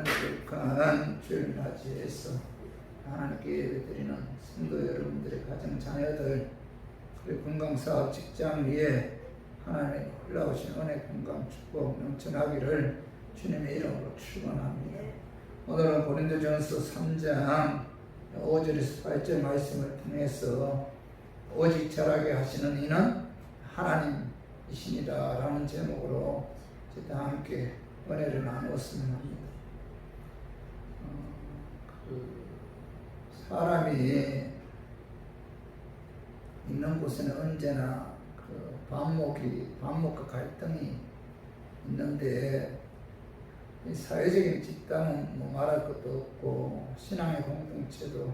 축하한 주일 맞이해서 하나님께 예배드리는 성도 여러분들의 가정 자녀들 그리고 건강사업 직장 위에 하나님의 흘러오신 은혜 건강 축복 넘쳐나기를 주님의 이름으로 축원합니다. 오늘은 고린도전서 3장 5절에서 8절 말씀을 통해서 오직 자라게 하시는 이는 하나님이시니라 라는 제목으로 다 함께 은혜를 나누었으면 합니다. 사람이 있는 곳에는 언제나 반목과 갈등이 있는데, 이 사회적인 집단은 뭐 말할 것도 없고, 신앙의 공동체도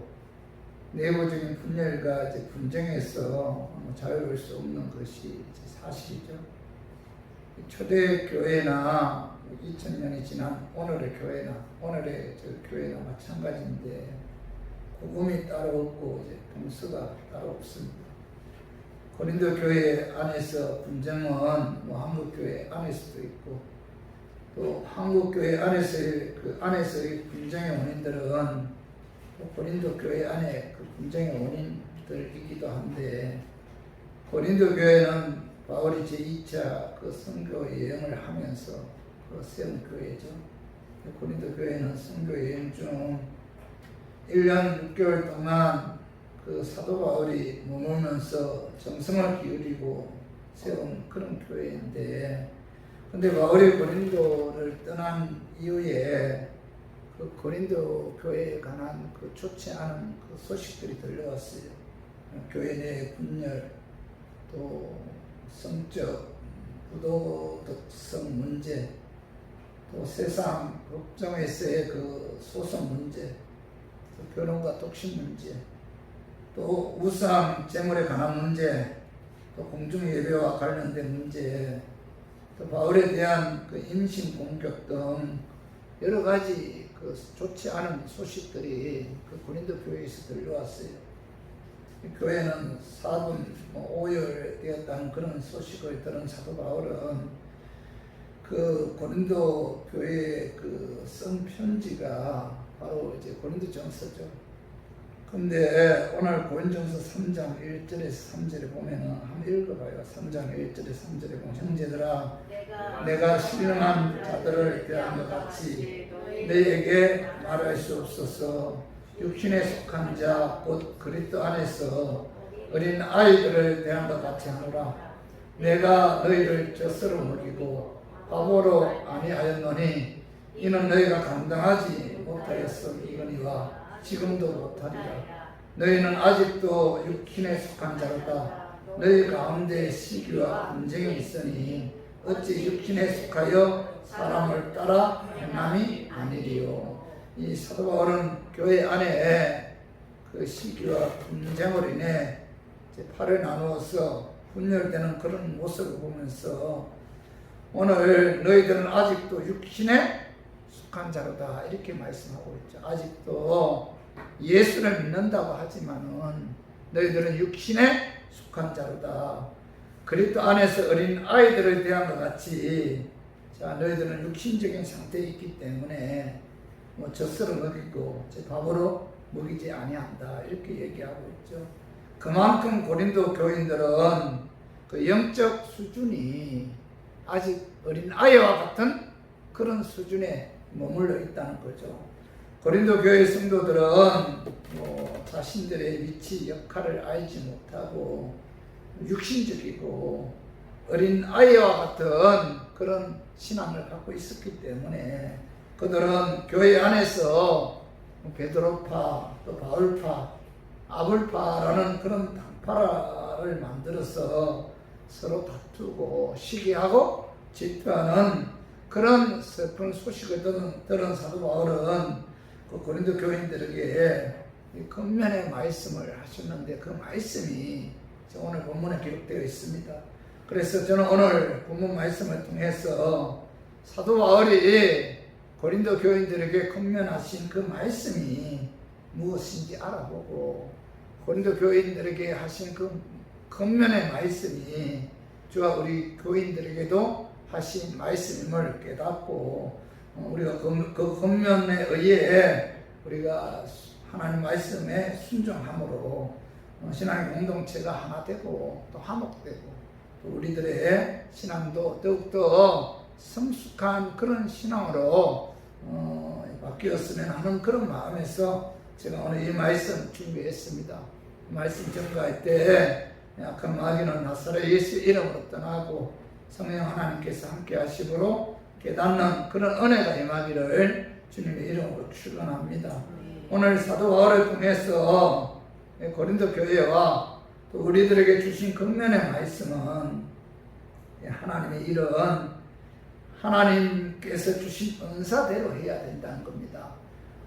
내부적인 분열과 분쟁에서 자유로울 수 없는 것이 사실이죠. 초대 교회나 2000년이 지난 오늘의 교회나 마찬가지인데, 복음이 따로 없고 동서가 따로 없습니다. 고린도 교회 안에서 분쟁은 한국 교회 안에서도 있고, 또 한국 교회 안에서의 분쟁의 원인들은 또 고린도 교회 안에 그 분쟁의 원인들이기도 한데, 고린도 교회는 바울이 제2차 선교 여행을 하면서 세운 교회죠. 고린도 교회는 선교 여행 중 1년 6개월 동안 사도 바울이 머물면서 정성을 기울이고 세운 그런 교회인데, 근데 바울이 고린도를 떠난 이후에 고린도 교회에 관한 좋지 않은 소식들이 들려왔어요. 교회 내 분열, 또 성적, 부도덕성 문제, 또 세상 법정에서의 소송 문제, 또 결혼과 독신 문제, 또 우상 재물에 관한 문제, 또 공중 예배와 관련된 문제, 또 바울에 대한 임신 공격 등 여러 가지 좋지 않은 소식들이 고린도 교회에서 들려왔어요. 교회는 4분 오열되었다는 그런 소식을 들은 사도 바울은 고린도 교회에 쓴 편지가 바로 고린도전서죠. 근데 오늘 고린도전서 3장 1절에서 3절에 보면은 한번 읽어봐요. 3장 1절에서 3절에 보면, 형제들아, 내가 신령한 자들을 대한 것 같이 너희에게 말할 수 없어서 육신에 속한 자 곧 그리스도 안에서 어린 아이들을 대한 것 같이 하노라. 내가 너희를 젖으로 먹이고 바보로 아니하였노니 이는 너희가 감당하지 못하였음이거니와 지금도 못하리라. 너희는 아직도 육신에 속한 자로다. 너희 가운데 시기와 분쟁이 있으니 어찌 육신에 속하여 사람을 따라 행함이 아니리요. 이 사도 바울은 교회 안에 시기와 분쟁으로 인해 팔을 나누어서 분열되는 그런 모습을 보면서, 오늘 너희들은 아직도 육신에 속한 자로다 이렇게 말씀하고 있죠. 아직도 예수를 믿는다고 하지만은 너희들은 육신에 속한 자로다. 그리스도 안에서 어린 아이들을 대한 것 같이, 너희들은 육신적인 상태에 있기 때문에 젖으로 먹이고 밥으로 먹이지 아니한다 이렇게 얘기하고 있죠. 그만큼 고린도 교인들은 영적 수준이 아직 어린 아이와 같은 그런 수준에 머물러 있다는 거죠. 고린도 교회 성도들은 자신들의 위치, 역할을 알지 못하고 육신적이고 어린 아이와 같은 그런 신앙을 갖고 있었기 때문에, 그들은 교회 안에서 베드로파, 또 바울파, 아불파라는 그런 당파를 만들어서 서로 다투고 시기하고 질투하는 그런 슬픈 소식을 들은 사도 바울은 고린도 교인들에게 겉면의 말씀을 하셨는데, 그 말씀이 오늘 본문에 기록되어 있습니다. 그래서 저는 오늘 본문 말씀을 통해서 사도 바울이 고린도 교인들에게 권면하신 그 말씀이 무엇인지 알아보고, 고린도 교인들에게 하신 그 권면의 말씀이 저와 우리 교인들에게도 하신 말씀임을 깨닫고, 우리가 그 권면에 의해 우리가 하나님 말씀에 순종함으로 신앙의 공동체가 하나 되고 또 화목되고 또 우리들의 신앙도 더욱더 성숙한 그런 신앙으로 바뀌었으면 하는 그런 마음에서 제가 오늘 이 말씀 준비했습니다. 말씀 전가할 때 약한 마귀는 나사렛 예수 이름으로 떠나고 성령 하나님께서 함께 하심으로 깨닫는 그런 은혜가 임하기를 주님의 이름으로 축원합니다. 오늘 사도 바울을 통해서 고린도 교회와 또 우리들에게 주신 긍면의 말씀은 하나님의 일은 하나님께서 주신 은사대로 해야 된다는 겁니다.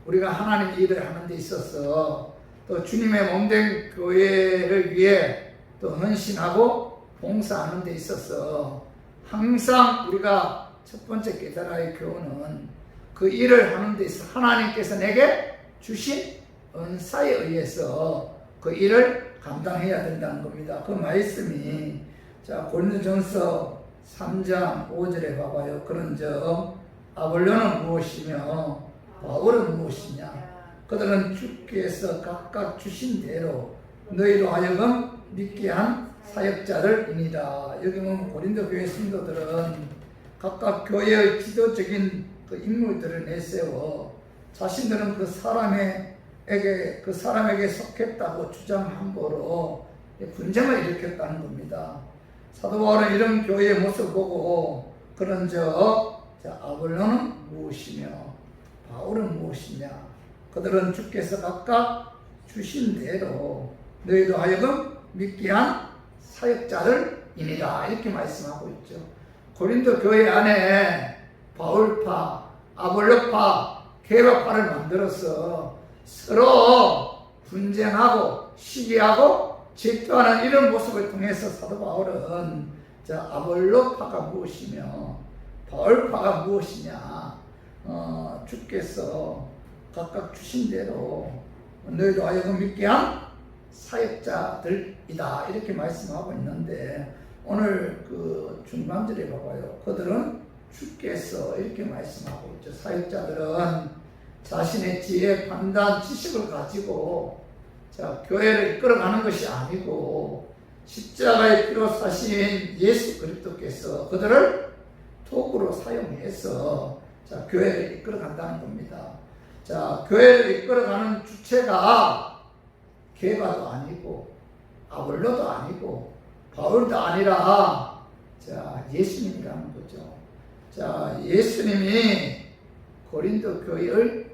우리가 하나님의 일을 하는 데 있어서 또 주님의 몸된 교회를 위해 또 헌신하고 봉사하는 데 있어서 항상 우리가 첫 번째 깨달아야 할 교훈은 그 일을 하는 데 있어서 하나님께서 내게 주신 은사에 의해서 그 일을 감당해야 된다는 겁니다. 그 말씀이 고린도전서 3장 5절에 봐봐요. 그런즉 아볼로는 무엇이며 바울은 무엇이냐? 그들은 주께서 각각 주신 대로 너희로 하여금 믿게 한 사역자들이니라. 여기 보면 고린도 교회 성도들은 각각 교회의 지도적인 그 인물들을 내세워 자신들은 그 사람에게 속했다고 주장함으로 분쟁을 일으켰다는 겁니다. 사도 바울은 이런 교회의 모습을 보고 그런즉 아볼로는 무엇이며 바울은 무엇이냐? 그들은 주께서 각각 주신 대로 너희도 하여금 믿게 한 사역자들이니라. 이렇게 말씀하고 있죠. 고린도 교회 안에 바울파, 아볼로파, 게바파를 만들어서 서로 분쟁하고 시기하고 질투하는 이런 모습을 통해서 사도 바울은 아볼로파가 무엇이며 바울파가 무엇이냐? 주께서 각각 주신 대로 너희도 하여금 믿게 한 사역자들이다. 이렇게 말씀하고 있는데 오늘 그 중간절에 봐봐요. 그들은 주께서 이렇게 말씀하고 있죠. 사역자들은 자신의 지혜, 판단, 지식을 가지고 교회를 이끌어가는 것이 아니고 십자가의 피로 사신 예수 그리스도께서 그들을 도구로 사용해서 교회를 이끌어간다는 겁니다. 교회를 이끌어가는 주체가 게바도 아니고 아볼로도 아니고 바울도 아니라 예수님이라는 거죠. 예수님이 고린도 교회의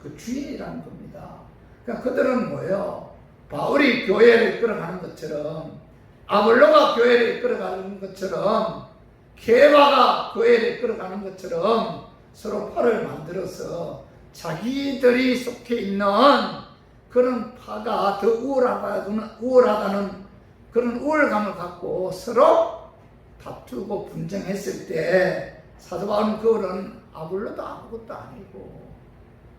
그 주인이라는 겁니다. 그러니까 그들은 뭐예요? 바울이 교회를 이끌어가는 것처럼 아볼로가 교회를 이끌어가는 것처럼 게바가 교회를 이끌어가는 것처럼 서로 팔을 만들어서 자기들이 속해 있는 그런 파가 더 우월하다는 그런 우월감을 갖고 서로 다투고 분쟁했을 때 사도 바울은 그거는 아볼로도 아무것도 아니고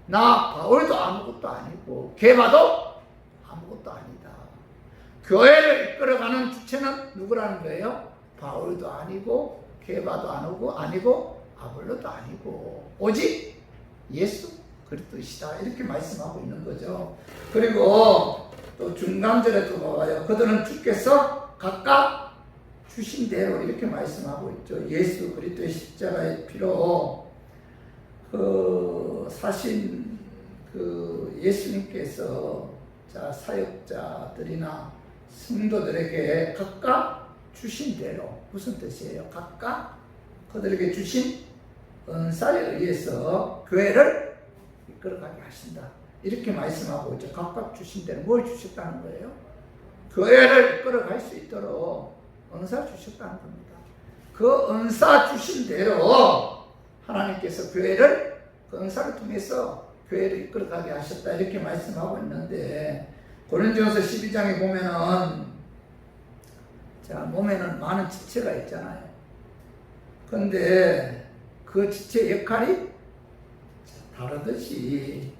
나 바울도 아무것도 아니고 게바도 아무것도 아니다. 교회를 이끌어가는 주체는 누구라는 거예요? 바울도 아니고 게바도 아니고 아볼로도 아니고 오직 예수 그리스도이시다. 이렇게 말씀하고 있는 거죠. 그리고 또 중간절에도 봐봐요. 그들은 주께서 각각 주신 대로 이렇게 말씀하고 있죠. 예수 그리스도의 십자가의 피로 사신 예수님께서 사역자들이나 성도들에게 각각 주신 대로 무슨 뜻이에요? 각각 그들에게 주신 은사에 의해서 교회를 이끌어가게 하신다. 이렇게 말씀하고 있죠. 각각 주신 대로 뭘 주셨다는 거예요? 교회를 이끌어갈 수 있도록 은사 주셨다는 겁니다. 그 은사 주신 대로 하나님께서 교회를 그 은사를 통해서 교회를 이끌어가게 하셨다. 이렇게 말씀하고 있는데 고린도전서 12장에 보면은 몸에는 많은 지체가 있잖아요. 그런데 그 지체 역할이 다르듯이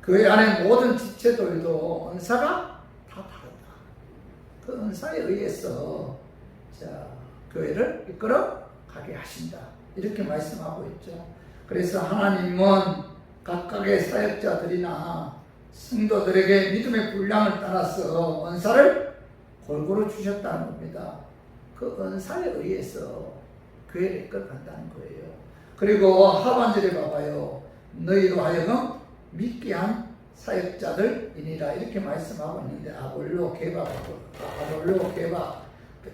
교회 안에 모든 지체들도 은사가 다 다르다. 그 은사에 의해서 교회를 이끌어 가게 하신다. 이렇게 말씀하고 있죠. 그래서 하나님은 각각의 사역자들이나 성도들에게 믿음의 분량을 따라서 은사를 골고루 주셨다는 겁니다. 그 은사에 의해서 교회를 이끌어간다는 거예요. 그리고 하반절에 봐봐요. 너희로 하여금 믿게 한 사역자들이니라 이렇게 말씀하고 있는데 아볼로, 게바,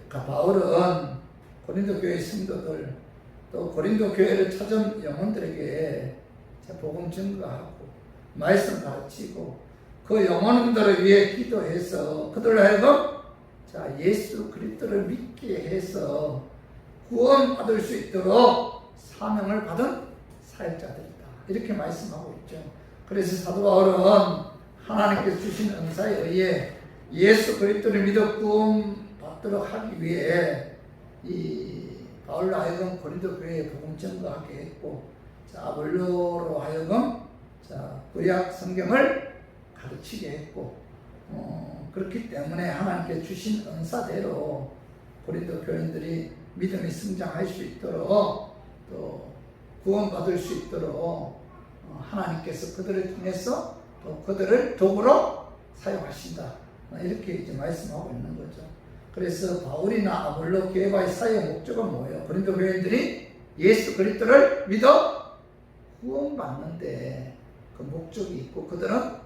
바울은 고린도 교회 성도들 또 고린도 교회를 찾은 영혼들에게 복음 증거하고 말씀 가르치고 그 영혼들을 위해 기도해서 그들을 하여금 예수 그리스도를 믿게 해서 구원받을 수 있도록 사명을 받은 사역자들이다. 이렇게 말씀하고 있죠. 그래서 사도 바울은 하나님께서 주신 은사에 의해 예수 그리스도를 믿어 구원받도록 하기 위해 이 바울로 하여금 고린도 교회에 복음 증거하게 했고 아볼로로 하여금 구약 성경을 가르치게 했고 그렇기 때문에 하나님께 주신 은사대로 고린도 교인들이 믿음이 성장할 수 있도록 또 구원받을 수 있도록 하나님께서 그들을 통해서 또 그들을 도구로 사용하신다. 이렇게 이제 말씀하고 있는 거죠. 그래서 바울이나 아볼로, 게바의 사역의 목적은 뭐예요? 고린도 교인들이 예수 그리스도를 믿어 구원받는데 그 목적이 있고 그들은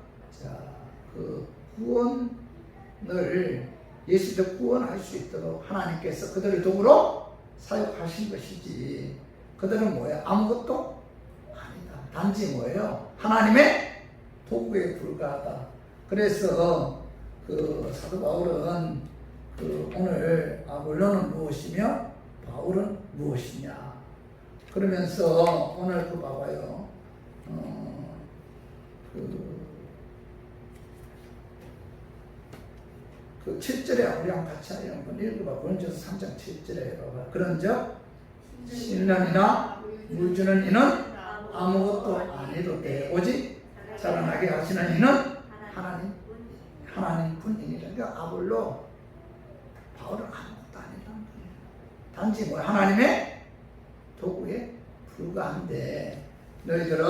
그 구원을 예수도 구원할 수 있도록 하나님께서 그들을 도구로 사역하신 것이지 그들은 뭐예요? 아무것도 아니다. 단지 뭐예요? 하나님의 도구에 불과하다. 그래서 그 사도 바울은 오늘 아볼로는 무엇이며 바울은 무엇이냐 그러면서 오늘 봐봐요. 그 7절에 우리 한번 같이 한번 읽어봐. 고린도서 3장 7절에 봐봐. 그런즉 신령이나 물주는 이는 아무것도 아니도 돼 오직 자라나게 하시는 이는 하나님 뿐이니라. 그러니까 아볼로 바울은 아무것도 아니라는 거예요. 단지 하나님의 도구에 불과한데 너희들은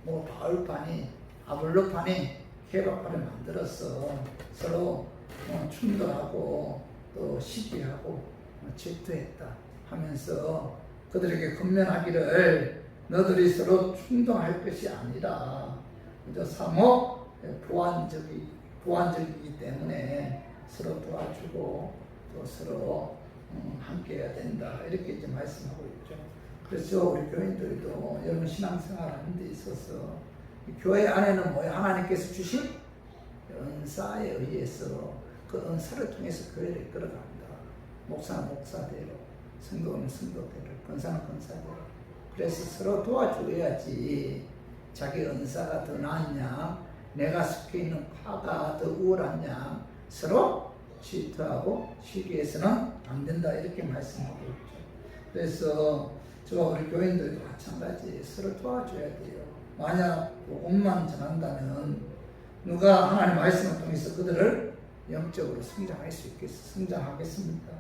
바울판이 아볼로판이 케바판을 만들어서 서로 충돌하고 또 시기하고 질투했다 하면서 그들에게 권면하기를 너들이 서로 충동할 것이 아니라 사모 보완적이기 때문에 서로 도와주고 또 서로 함께해야 된다. 이렇게 이제 말씀하고 있죠. 그래서 우리 교인들도 여러분 신앙생활 하는 데 있어서 교회 안에는 하나님께서 주신 은사에 의해서 그 은사를 통해서 교회를 이끌어갑니다. 목사는 목사대로, 성도는 성도대로, 권사는 권사대로. 그래서 서로 도와줘야지 자기 은사가 더 낫냐, 내가 속해 있는 파가 더 우월하냐 서로 질투하고 시기해서는 안 된다. 이렇게 말씀하고 있죠. 그래서 저와 우리 교인들도 마찬가지 서로 도와줘야 돼요. 만약 복음만 전한다면 누가 하나님 말씀을 통해서 그들을 영적으로 성장하겠습니까?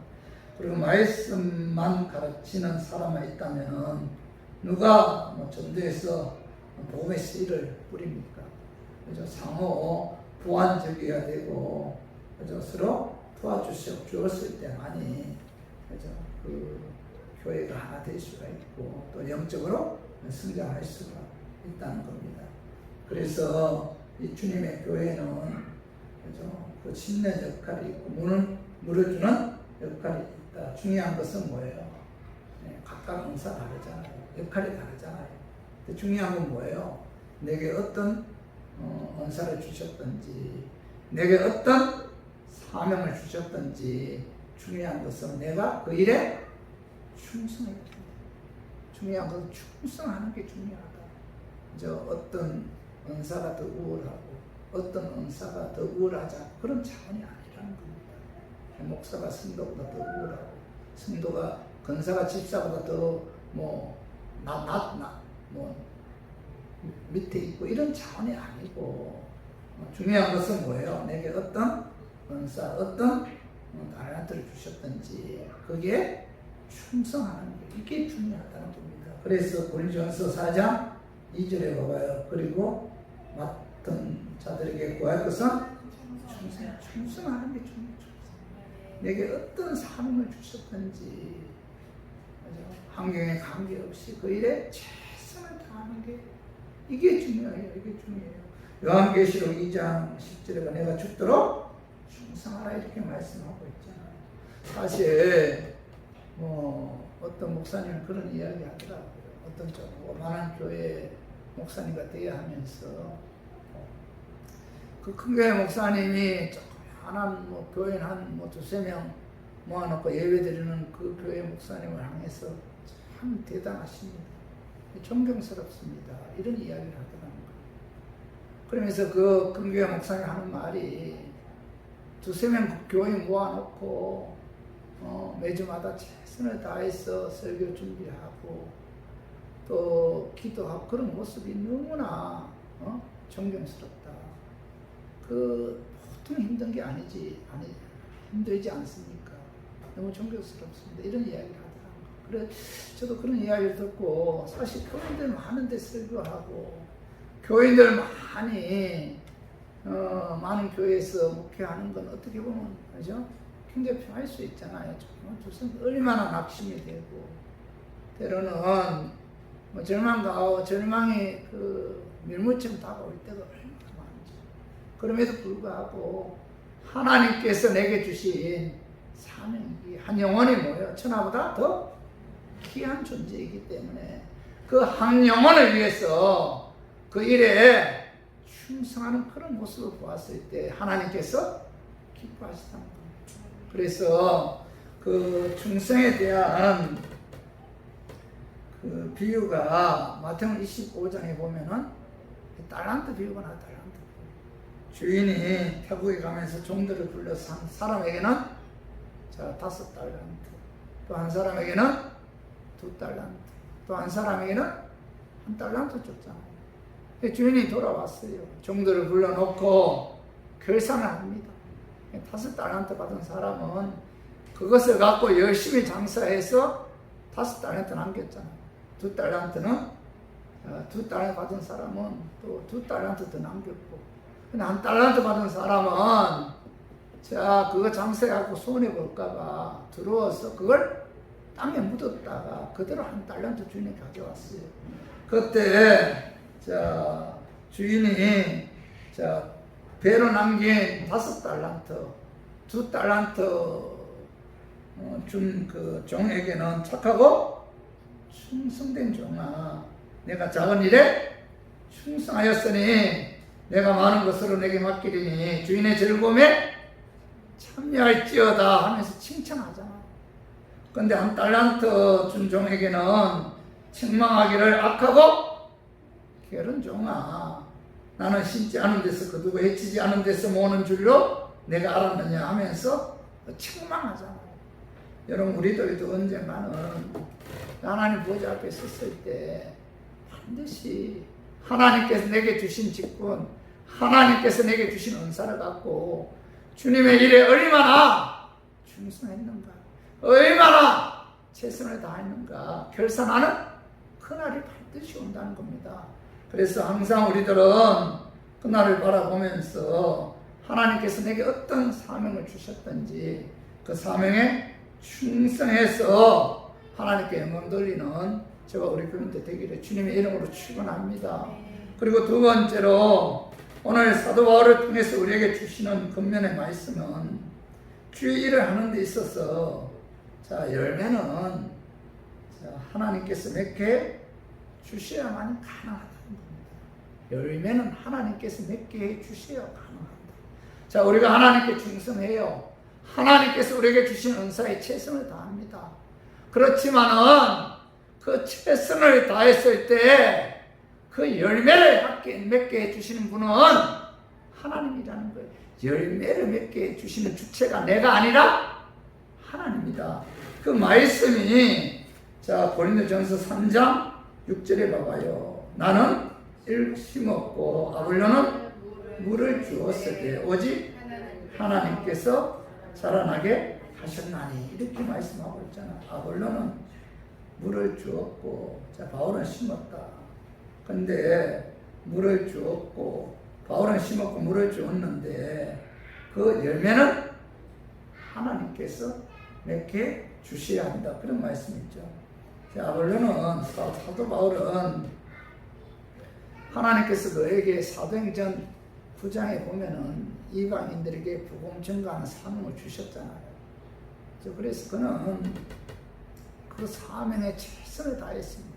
그리고 말씀만 가르치는 사람만 있다면 누가 전도해서 복음의 씨를 뿌립니까? 그래서 상호 보완적이어야 되고 그래서 서로 도와주었을 때만이 그래서 그 교회가 하나 될 수가 있고 또 영적으로 성장할 수가 있다는 겁니다. 그래서 이 주님의 교회는 그래서 그 짓는 역할이 있고 물어주는 역할이 있다. 중요한 것은 뭐예요? 각각 은사 다르잖아요. 역할이 다르잖아요. 근데 중요한 건 뭐예요? 내게 어떤 은사를 주셨든지 내게 어떤 사명을 주셨든지 중요한 것은 내가 그 일에 충성해야 된다. 중요한 것은 충성하는 게 중요하다. 어떤 은사가 더 우월하고 어떤 은사가 더 우월하지 않고 그런 차원이 아니라는 겁니다. 목사가 성도보다 더 우월하고 성도가 권사가 집사보다 더 밑에 있고 이런 차원이 아니고 중요한 것은 뭐예요? 내게 어떤 은사, 어떤 달란트를 주셨든지 거기에 충성하는 게 이게 중요하다는 겁니다. 그래서 고린도전서 4장 2절에 봐봐요. 그리고 맡은 자들에게 구할 것은 충성하는 게 충성. 내게 어떤 사명을 주셨든지 환경에 관계없이 그 일에 최선을 다하는 게 이게 중요해요. 이게 중요해요. 요한계시록 2장 10절에 내가 죽도록 충성하라 이렇게 말씀하고 있잖아요. 사실 어떤 목사님은 그런 이야기 하더라고요. 어떤 좀 오만한 교회 목사님과 대화하면서 그 큰 교회 목사님이 조그만한 교인 한 두세 명 모아놓고 예배 드리는 그 교회 목사님을 향해서 참 대단하십니다. 존경스럽습니다. 이런 이야기를 하더라고요. 그러면서 그 큰 교회 목사님 하는 말이 두세 명 교인 모아놓고 매주마다 최선을 다해서 설교 준비하고 또 기도하고 그런 모습이 너무나 존경스럽다. 보통 힘든 게 힘들지 않습니까? 너무 존경스럽습니다. 이런 이야기를 하더라고요. 그래 저도 그런 이야기를 듣고 사실 교인들 많은데 설교하고 교인들 많은 교회에서 목회하는 건 어떻게 보면 그죠? 굉장히 편할 수 있잖아요. 얼마나 낙심이 되고 때로는 절망이 밀물처럼 다가올 때가 얼마나 많은지. 그럼에도 불구하고 하나님께서 내게 주신 사명이 한 영혼이 뭐예요? 천하보다 더 귀한 존재이기 때문에 그 한 영혼을 위해서 그 일에 충성하는 그런 모습을 보았을 때 하나님께서 기뻐하시다는 겁니다. 그래서 그 충성에 대한 그 비유가 마태복음 25장에 보면은 달란트 비유가 나와요. 달란트. 주인이 태국에 가면서 종들을 불러서 한 사람에게는 5달란트, 또 한 사람에게는 2달란트, 또 한 사람에게는 1달란트 줬잖아요. 주인이 돌아왔어요. 종들을 불러놓고 결산을 합니다. 5달란트 받은 사람은 그것을 갖고 열심히 장사해서 5달란트 남겼잖아요. 2달란트는 2달란트 받은 사람은 또 2달란트 더 남겼고, 근데 1달란트 받은 사람은 그거 장사해갖고 손해볼까봐 들어와서 그걸 땅에 묻었다가 그대로 1달란트 주인이 가져왔어요. 그때 주인이 배로 남긴 5달란트, 2달란트 준 그 종에게는 착하고 충성된 종아, 내가 작은 일에 충성하였으니 내가 많은 것으로 내게 맡기리니 주인의 즐거움에 참여할지어다 하면서 칭찬하잖아. 근데 1달란트 준 종에게는 책망하기를 악하고 게으른 종아, 나는 심지 않은 데서 거두고 해치지 않은 데서 모으는 줄로 내가 알았느냐 하면서 책망하잖아요. 여러분, 우리들도 언젠가는 하나님 보좌 앞에 섰을 때 반드시 하나님께서 내게 주신 직분, 하나님께서 내게 주신 은사를 갖고 주님의 일에 얼마나 충성했는가, 얼마나 최선을 다했는가 결산하는 그날이 반드시 온다는 겁니다. 그래서 항상 우리들은 그날을 바라보면서 하나님께서 내게 어떤 사명을 주셨든지 그 사명에 충성해서 하나님께 영광 돌리는 저와 우리 교인들 되기를 주님의 이름으로 축원합니다. 그리고 두 번째로 오늘 사도 바울을 통해서 우리에게 주시는 근면의 말씀은 주의 일을 하는 데 있어서 열매는 하나님께서 맺게 주셔야만 가능하다는 겁니다. 열매는 하나님께서 맺게 해 주셔야 가능합니다. 우리가 하나님께 충성해요. 하나님께서 우리에게 주신 은사에 최선을 다합니다. 그렇지만은 그 최선을 다했을 때 그 열매를 맺게 해주시는 분은 하나님이라는 거예요. 열매를 맺게 해주시는 주체가 내가 아니라 하나님이다. 그 말씀이 고린도전서 3장 6절에 봐봐요. 나는 심었고 아볼로는 물을 주었을 때 오직 하나님께서 자라나게 하셨나니, 이렇게 말씀하고 있잖아. 아볼로는 물을 주었고, 자, 바울은 심었다. 근데 물을 주었고, 바울은 심었고 물을 주었는데 그 열매는 하나님께서 맺게 주셔야 한다. 그런 말씀이죠. 자, 아볼로는, 사도 바울은 하나님께서 그에게 사도행전 9장에 보면은 이방인들에게 복음 전가하는 사명을 주셨잖아요. 그래서 그는 그 사명에 최선을 다했습니다.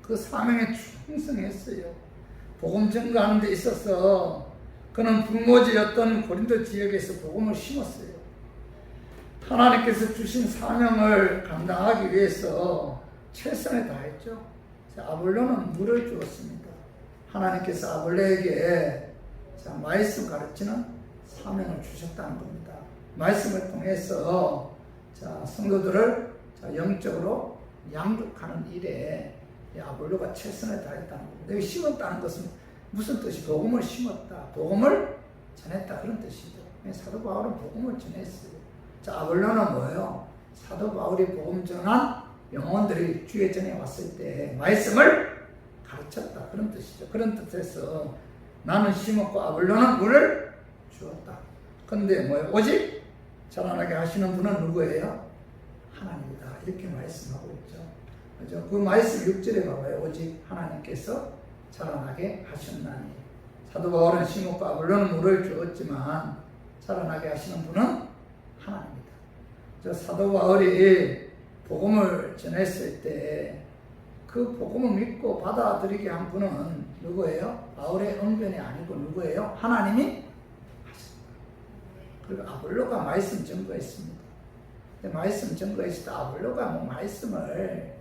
그 사명에 충성했어요. 복음 전가하는 데 있어서 그는 불모지였던 고린도 지역에서 복음을 심었어요. 하나님께서 주신 사명을 감당하기 위해서 최선을 다했죠. 아볼로는 물을 주었습니다. 하나님께서 아볼로에게 말씀 가르치는 사명을 주셨다는 겁니다. 말씀을 통해서 성도들을 영적으로 양육하는 일에 아볼로가 최선을 다했다는 겁니다. 여기 심었다는 것은 무슨 뜻이? 복음을 심었다, 복음을 전했다, 그런 뜻이죠. 사도 바울은 복음을 전했어요. 아볼로는 뭐예요? 사도 바울이 복음 전한 영혼들이 주의 전에 왔을 때 말씀을 가르쳤다, 그런 뜻이죠. 그런 뜻에서 나는 심었고 아볼로는 물을 주었다. 근데 뭐예요? 오직 자라나게 하시는 분은 누구예요? 하나님이다. 이렇게 말씀하고 있죠. 그죠? 그 말씀 6절에 봐봐요. 오직 하나님께서 자라나게 하셨나니. 사도 바울은 심었고 아볼로는 물을 주었지만 자라나게 하시는 분은 하나님이다. 사도 바울이 복음을 전했을 때 그 복음을 믿고 받아들이게 한 분은 누구예요? 바울의 언변이 아니고 누구예요? 하나님이 하셨다. 그리고 아볼로가 말씀 증거했습니다. 말씀 증거했을 때 아볼로가 말씀을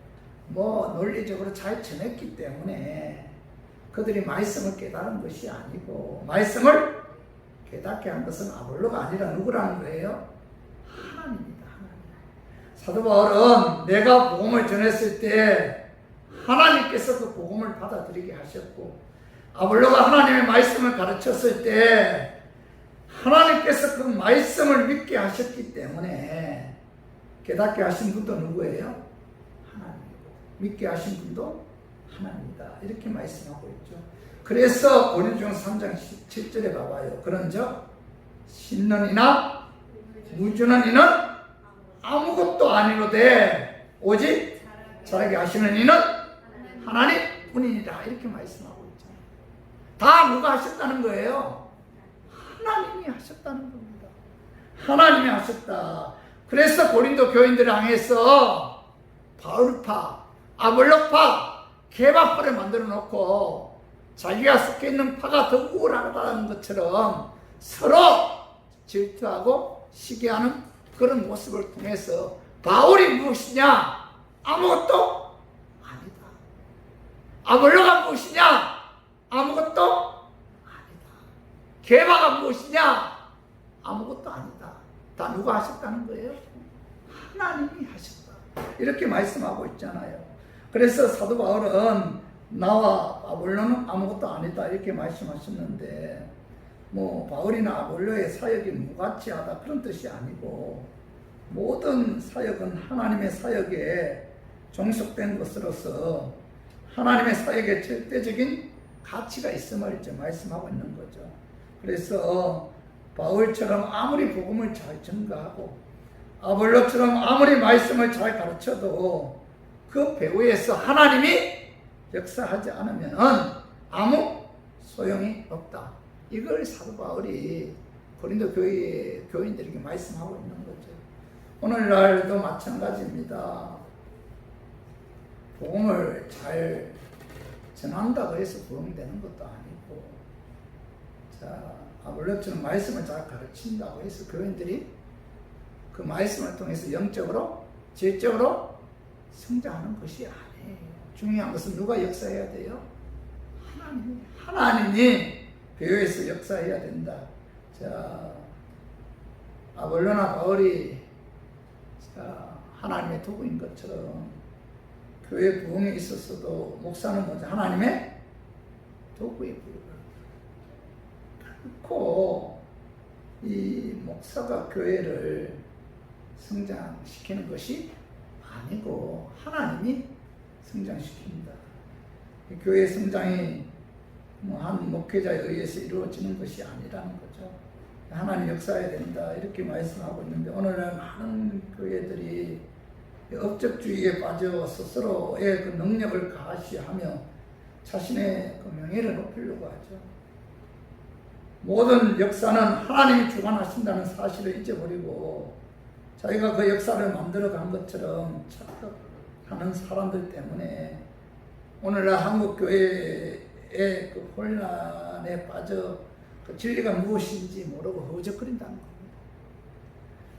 논리적으로 잘 전했기 때문에 그들이 말씀을 깨달은 것이 아니고 말씀을 깨닫게 한 것은 아볼로가 아니라 누구라는 거예요? 하나님입니다. 하나님. 사도 바울은 내가 복음을 전했을 때 하나님께서 그 복음을 받아들이게 하셨고, 아볼로가 하나님의 말씀을 가르쳤을 때 하나님께서 그 말씀을 믿게 하셨기 때문에 깨닫게 하신 분도 누구예요? 하나님이고 믿게 하신 분도 하나님이다. 이렇게 말씀하고 있죠. 그래서 고린도전서 3장 7절에 봐봐요. 그런즉 심는 이나 무주는 이는 아무것도 아니로되 오직 자라게 하시는 이는 하나님뿐이니라. 이렇게 말씀하고 있잖아요. 다 누가 하셨다는 거예요? 하나님이 하셨다는 겁니다. 하나님이 하셨다. 그래서 고린도 교인들을 향해서 바울파, 아볼로파, 게바파를 만들어 놓고 자기가 속해 있는 파가 더 우월하다는 것처럼 서로 질투하고 시기하는 그런 모습을 통해서 바울이 무엇이냐? 아무것도 아니다. 아볼로가 무엇이냐? 아무것도 아니다. 게바가 무엇이냐? 아무것도 아니다. 다 누가 하셨다는 거예요? 하나님이 하셨다. 이렇게 말씀하고 있잖아요. 그래서 사도 바울은 나와 아볼로는 아무것도 아니다 이렇게 말씀하셨는데 바울이나 아볼로의 사역이 무가치하다 그런 뜻이 아니고 모든 사역은 하나님의 사역에 종속된 것으로서 하나님의 사역에 절대적인 가치가 있음을 이제 말씀하고 있는 거죠. 그래서 바울처럼 아무리 복음을 잘 전가하고 아볼로처럼 아무리 말씀을 잘 가르쳐도 그 배후에서 하나님이 역사하지 않으면 아무 소용이 없다. 이걸 사도 바울이 고린도 교회 교인들에게 말씀하고 있는 거죠. 오늘날도 마찬가지입니다. 복음을 잘 전한다고 해서 부흥되는 것도 아니고, 아볼로처럼 말씀을 잘 가르친다고 해서 교인들이 그 말씀을 통해서 영적으로, 질적으로 성장하는 것이 아니에요. 중요한 것은 누가 역사해야 돼요? 하나님이 교회에서 역사해야 된다. 아볼로나 바울이 하나님의 도구인 것처럼 교회 부흥에 있었어도 목사는 먼저 하나님의 도구에 불과합니다. 결코 이 목사가 교회를 성장시키는 것이 아니고 하나님이 성장시킵니다. 교회 성장이 한 목회자에 의해서 이루어지는 것이 아니라는 거죠. 하나님 역사해야 된다 이렇게 말씀하고 있는데 오늘날 많은 교회들이 업적주의에 빠져 스스로의 그 능력을 가시하며 자신의 그 명예를 높이려고 하죠. 모든 역사는 하나님이 주관하신다는 사실을 잊어버리고 자기가 그 역사를 만들어간 것처럼 착각하는 사람들 때문에 오늘날 한국 교회의 그 혼란에 빠져 그 진리가 무엇인지 모르고 허우적거린다는 겁니다.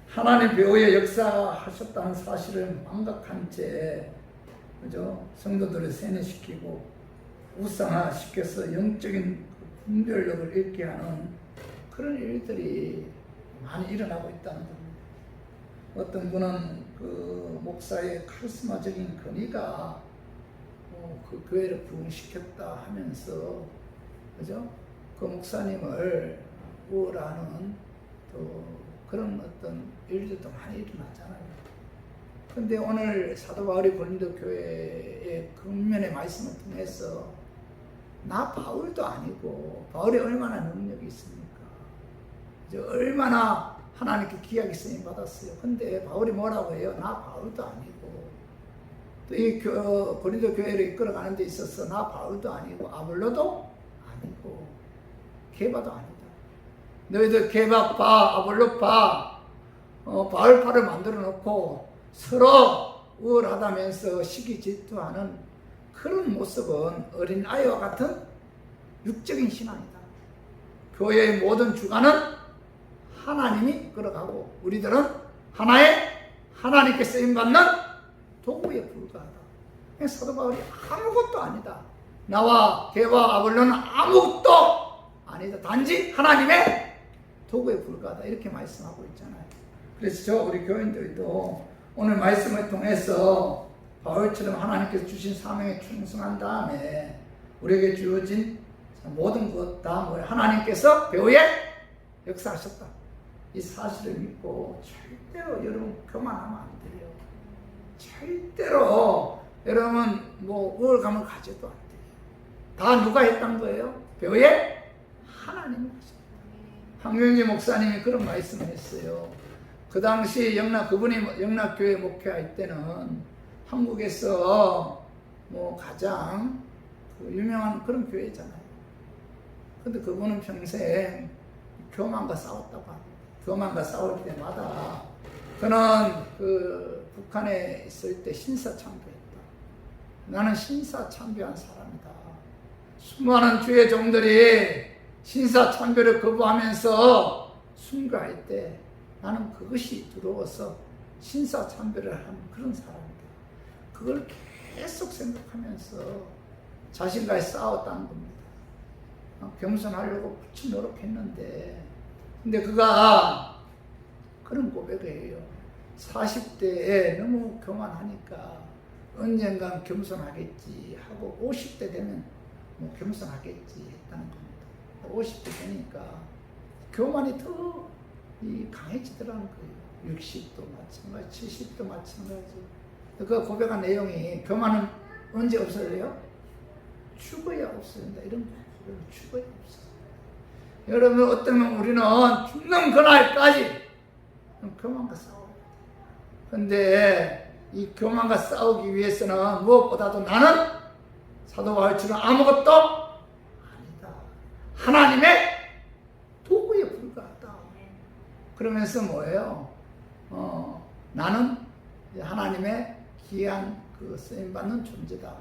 하나님 배후에 역사하셨다는 사실을 망각한 채, 그죠? 성도들을 세뇌시키고 우상화시켜서 영적인 분별력을 잃게 하는 그런 일들이 많이 일어나고 있다는 겁니다. 어떤 분은 그 목사의 카리스마적인 권위가 그 교회를 부흥시켰다 하면서, 그죠? 그 목사님을 우월하는 또 그런 어떤 일들도 많이 일어나잖아요. 근데 오늘 사도 바울이 고린도 교회의 근면의 말씀을 통해서 나 바울도 아니고 바울이 얼마나 능력이 있습니까? 얼마나 하나님께 귀하게 쓰임 받았어요. 근데 바울이 뭐라고 해요? 나 바울도 아니고 또 이 고린도 교회를 이끌어가는 데 있어서 나 바울도 아니고 아볼로도 아니고 게바도 아니다. 너희들 게바파 아볼로파 바울파를 만들어 놓고 서로 우월하다면서 시기 질투하는 그런 모습은 어린 아이와 같은 육적인 신앙이다. 교회의 모든 주관은 하나님이 끌어가고 우리들은 하나의 하나님께 쓰임받는 도구에 불과하다. 사도 바울이 아무것도 아니다. 나와 게와 아볼로는 아무것도 아니다. 단지 하나님의 도구에 불과하다. 이렇게 말씀하고 있잖아요. 그래서 우리 교인들도 오늘 말씀을 통해서 바울처럼 하나님께서 주신 사명에 충성한 다음에 우리에게 주어진 모든 것 다 하나님께서 배후에 역사하셨다. 이 사실을 믿고 절대로 여러분 교만하면 안 돼요. 절대로 여러분 우월감을 가져도 안 돼요. 다 누가 했던 거예요? 배후에 하나님이 하셨다. 황명지 목사님이 그런 말씀을 했어요. 그 당시 그분이 영락교회 목회할 때는 한국에서 가장 유명한 그런 교회잖아요. 근데 그분은 평생 교만과 싸웠다고 합니다. 교만과 싸울 때마다 그는 그 북한에 있을 때 신사참배했다. 나는 신사참배한 사람이다. 수많은 주의 종들이 신사참배를 거부하면서 순교할 때 나는 그것이 두려워서 신사참배를 하는 그런 사람이다. 그걸 계속 생각하면서 자신과의 싸웠다는 겁니다. 겸손하려고 무척 노력했는데 근데 그가 그런 고백을 해요. 40대에 너무 교만하니까 언젠간 겸손하겠지 하고 50대 되면 겸손하겠지 했다는 겁니다. 50대 되니까 교만이 더 강해지더라는 거예요. 60도 마찬가지, 70도 마찬가지. 그 고백한 내용이 교만은 언제 없어져요? 죽어야 없어진다. 이런 고백은 죽어야 없어져요. 여러분 어쩌면 우리는 죽는 그날까지 교만과 싸워야 돼요. 근데 이 교만과 싸우기 위해서는 무엇보다도 나는 사도 바울처럼 아무것도 아니다. 하나님의 도구에 불과하다. 그러면서 뭐예요? 나는 하나님의 귀한 그 쓰임받는 존재다.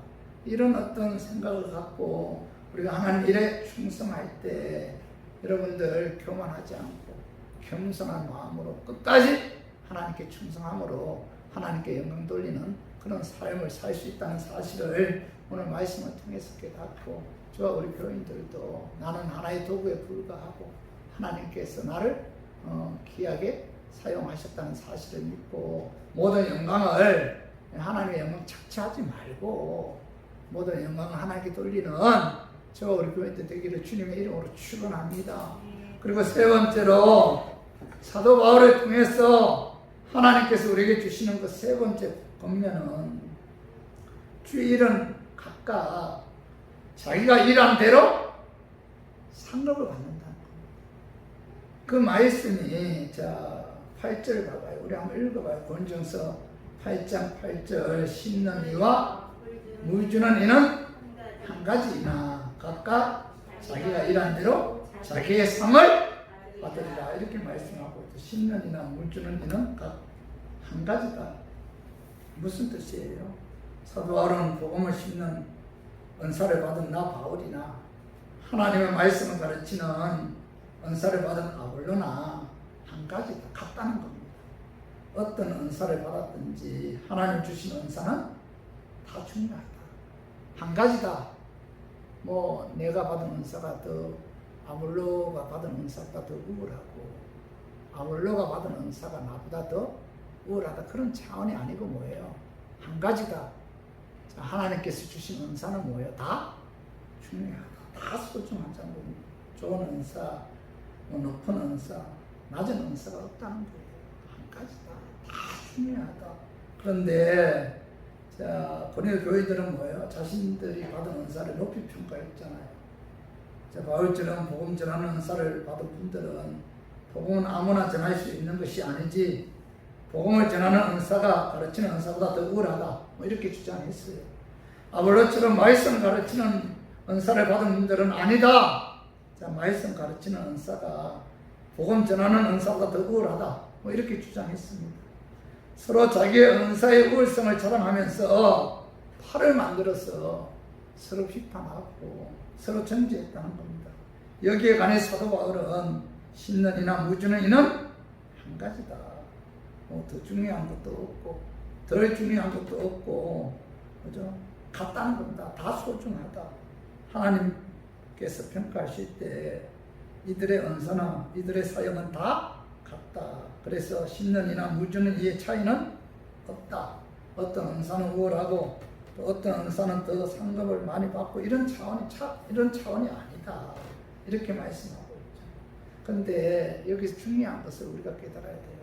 이런 어떤 생각을 갖고 우리가 하나님 일에 충성할 때 여러분들 교만하지 않고 겸손한 마음으로 끝까지 하나님께 충성함으로 하나님께 영광 돌리는 그런 삶을 살 수 있다는 사실을 오늘 말씀을 통해서 깨닫고 저와 우리 교인들도 나는 하나의 도구에 불과하고 하나님께서 나를 귀하게 사용하셨다는 사실을 믿고 모든 영광을 하나님의 영광 착취하지 말고 모든 영광을 하나님께 돌리는 저와 우리 교인들 되기를 주님의 이름으로 축원합니다. 그리고 세 번째로 사도 바울을 통해서 하나님께서 우리에게 주시는 그 세 번째 그러면은 주일은 각각 자기가 일한 대로 상급을 받는다는 겁니다. 그 말씀이 자 8절 봐봐요. 우리 한번 읽어봐요. 고린도전서 8장 8절 심는 이와 물 주는 이는 한 가지이나 각각 자기가 일한 대로 자기의 상을 받으리라 이렇게 말씀하고 있죠. 심는 이나 물 주는 이는 각 한 가지다. 무슨 뜻이에요? 사도 바울은 복음을 심는 은사를 받은 나 바울이나 하나님의 말씀을 가르치는 은사를 받은 아볼로나 한 가지다. 같다는 겁니다. 어떤 은사를 받았든지 하나님 주신 은사는 다 중요하다. 한 가지다. 뭐 내가 받은 은사가 더 아볼로가 받은 은사가 더 우월하고 아볼로가 받은 은사가 나보다 더 우월하다. 그런 차원이 아니고 뭐예요? 한 가지다. 자, 하나님께서 주신 은사는 뭐예요? 다 중요하다. 다 소중하다. 좋은 은사, 높은 은사, 낮은 은사가 없다는 거예요. 한 가지다. 다 중요하다. 그런데 자, 고린도 교회들은 뭐예요? 자신들이 받은 은사를 높이 평가했잖아요. 자, 바울처럼 복음 전하는 은사를 받은 분들은 복음은 아무나 전할 수 있는 것이 아니지 복음을 전하는 은사가 가르치는 은사보다 더 우월하다. 뭐 이렇게 주장했어요. 아볼로처럼 말씀 가르치는 은사를 받은 분들은 아니다. 자, 말씀 가르치는 은사가 복음 전하는 은사보다 더 우월하다. 뭐 이렇게 주장했습니다. 서로 자기의 은사의 우월성을 자랑하면서 팔을 만들어서 서로 비판하고 서로 정죄했다는 겁니다. 여기에 관해 사도 바울은 심는 이나 무주는 이는 한 가지다. 뭐 더 중요한 것도 없고 덜 중요한 것도 없고 그죠? 같다는 겁니다. 다 소중하다. 하나님께서 평가하실 때 이들의 은사나 이들의 사역은 다 같다. 그래서 심는 이나 무주는 이의 차이는 없다. 어떤 은사는 우월하고 또 어떤 은사는 더 상급을 많이 받고 이런 차원이 아니다. 이렇게 말씀하고 있죠. 그런데 여기서 중요한 것을 우리가 깨달아야 돼요.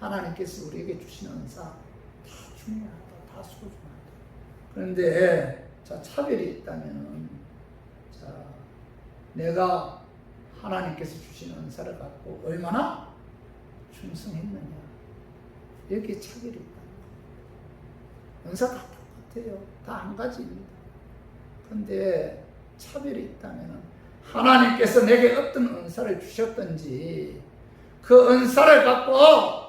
하나님께서 우리에게 주신 은사 다 중요하다. 다 소중하다. 그런데 자, 차별이 있다면은 자, 내가 하나님께서 주신 은사를 갖고 얼마나 충성했느냐. 여기에 차별이 있다는 겁니다. 은사 다 똑같아요. 다 한 가지입니다. 그런데 차별이 있다면은 하나님께서 내게 어떤 은사를 주셨든지 그 은사를 갖고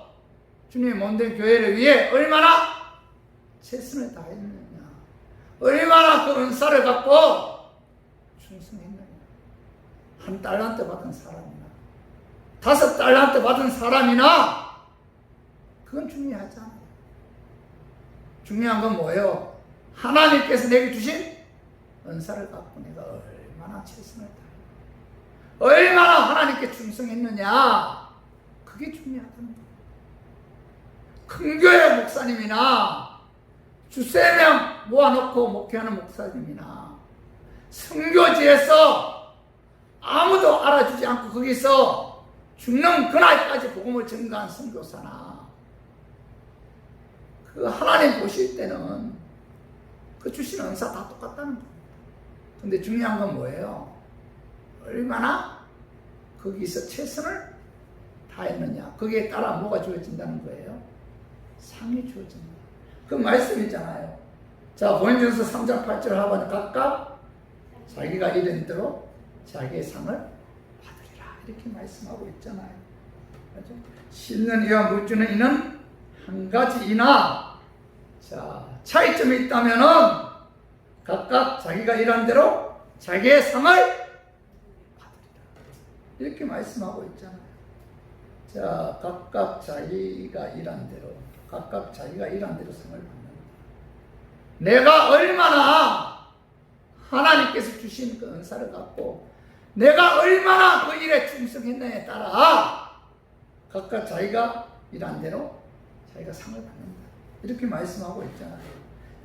주님의 몸된 교회를 위해 얼마나 최선을 다했느냐. 얼마나 그 은사를 갖고 충성했느냐. 한 달란트 받은 사람이나 5 달란트 받은 사람이나 그건 중요하지 않아요. 중요한 건 뭐예요? 하나님께서 내게 주신 은사를 갖고 내가 얼마나 최선을 다했느냐. 얼마나 하나님께 충성했느냐. 그게 중요하다는 거예요. 큰 교회 목사님이나 주세 명 모아놓고 목회하는 목사님이나 선교지에서 아무도 알아주지 않고 거기서 죽는 그날까지 복음을 전가한 선교사나 그 하나님 보실 때는 그 주신 은사 다 똑같다는 겁니다. 근데 중요한 건 뭐예요? 얼마나 거기서 최선을 다했느냐. 거기에 따라 뭐가 주어진다는 거예요? 상이 주어진다. 그 말씀이잖아요. 자, 고린도전서 3장 8절 하반에 각각 자기가 이른 대로 자기의 상을 받으리라. 이렇게 말씀하고 있잖아요. 그렇죠? 심는 이와 물 주는 이는 한 가지이나 자, 차이점이 있다면은 각각 자기가 일한 대로 자기의 상을 받으리라. 이렇게 말씀하고 있잖아요. 자, 각각 자기가 일한 대로 각각 자기가 일한 대로 상을 받는다. 내가 얼마나 하나님께서 주신 그 은사를 갖고 내가 얼마나 그 일에 충성했느냐에 따라 각각 자기가 일한 대로 자기가 상을 받는다. 이렇게 말씀하고 있잖아요.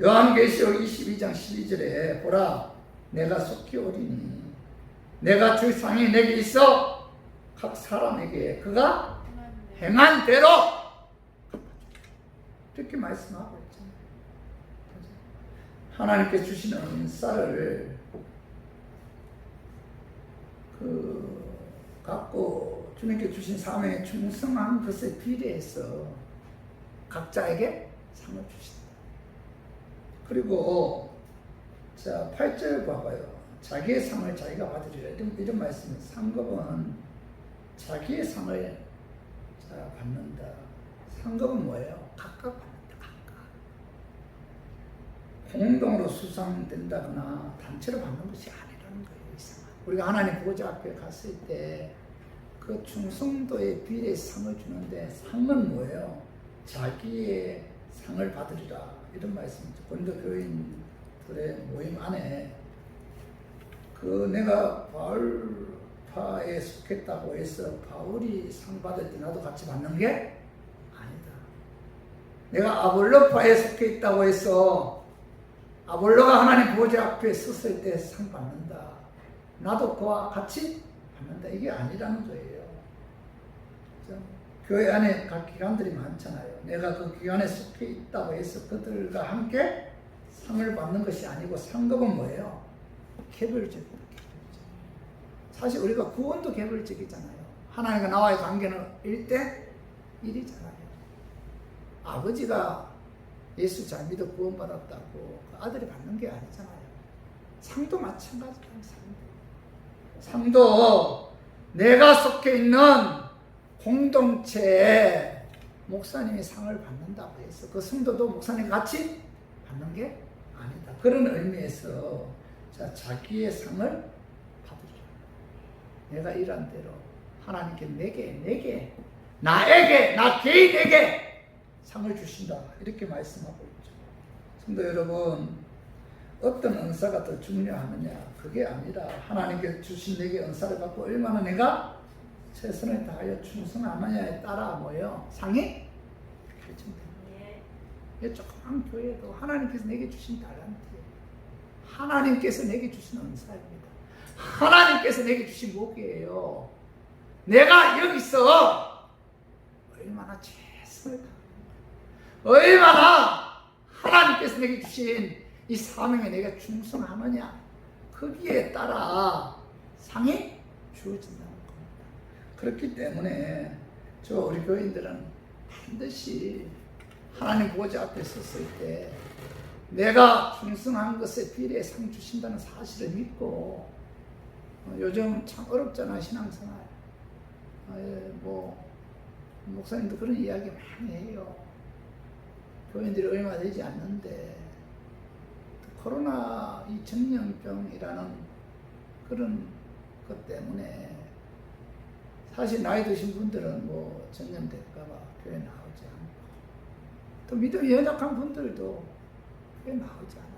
요한계시록 22장 12절에 보라 내가 속히 오리니 내가 줄 상이 내게 있어 각 사람에게 그가 행한 대로 이렇게 말씀하고 있잖아요. 하나님께 주시는 은사를 갖고 주님께 주신 사명에 충성한 것에 비례해서 각자에게 상을 주신다. 그리고 자 8절 봐봐요. 자기의 상을 자기가 받으리라. 이런 말씀이 상급은 자기의 상을 받는다. 상급은 뭐예요? 각각 받는다. 각각. 공동으로 수상된다거나 단체로 받는 것이 아니라는 거예요. 이 상은. 우리가 하나님 보좌 앞에 갔을 때 그 충성도에 비례해 상을 주는데 상은 뭐예요? 자기의 상을 받으리라. 이런 말씀이죠. 고린도 교인들의 모임 안에 내가 바울파에 속했다고 해서 바울이 상 받을 때 나도 같이 받는 게 아니다. 내가 아볼로파에 속해 있다고 해서 아볼로가 하나님 보좌 앞에 섰을 때 상 받는다. 나도 그와 같이 받는다. 이게 아니라는 거예요. 교회 안에 각 기관들이 많잖아요. 내가 그 기관에 속해 있다고 해서 그들과 함께 상을 받는 것이 아니고 상급은 뭐예요? 개별적이다. 사실 우리가 구원도 개별적이잖아요. 하나님과 나와의 관계는 1대1이잖아요. 아버지가 예수 잘 믿어 구원받았다고 그 아들이 받는 게 아니잖아요. 상도 마찬가지예요. 상도 내가 속해 있는 공동체에 목사님이 상을 받는다고 해서 그 성도도 목사님 같이 받는 게 아니다. 그런 의미에서 자기의 상을 받으리라. 내가 일한 대로 하나님께 내게 나에게 나 개인에게 상을 주신다. 이렇게 말씀하고 있죠. 성도 여러분, 어떤 은사가 더 중요하느냐 그게 아니라 하나님께 주신 내게 은사를 받고 얼마나 내가 최선을 다하여 충성하느냐에 따라 뭐예요? 상이 결정됩니다. 이 조그만 교회도 하나님께서 내게 주신 달란트예요. 하나님께서 내게 주신 은사입니다. 하나님께서 내게 주신 목이에요. 내가 여기서 얼마나 최선을 다하느냐, 얼마나 하나님께서 내게 주신 이 사명에 내가 충성하느냐, 거기에 따라 상이 주어진다는 겁니다. 그렇기 때문에 우리 교인들은 반드시 하나님 보좌 앞에 섰을 때 내가 충성한 것에 비례해 상 주신다는 사실을 믿고, 요즘 참 어렵잖아 신앙생활. 목사님도 그런 이야기 많이 해요. 교인들이 얼마 되지 않는데 코로나 이 정령병이라는 그런 것 때문에 사실 나이 드신 분들은 전염될까봐 교회 나오지 않고, 또 믿음이 연약한 분들도 교회 나오지 않아요.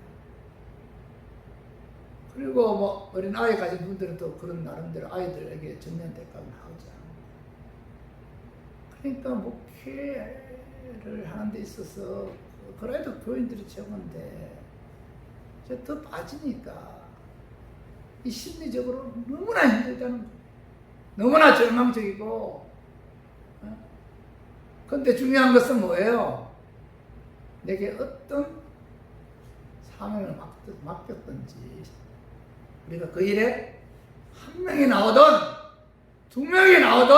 그리고 어린 아이 가진 분들은 또 그런 나름대로 아이들에게 전염될까봐 나오지 않고, 그러니까 목회를 하는 데 있어서 그래도 교인들이 적은데 이제 더 빠지니까 이 심리적으로 너무나 힘들다는 거예요. 너무나 절망적이고. 그런데 중요한 것은 뭐예요? 내게 어떤 사명을 맡겼든지 우리가 그 일에 한 명이 나오든 두 명이 나오든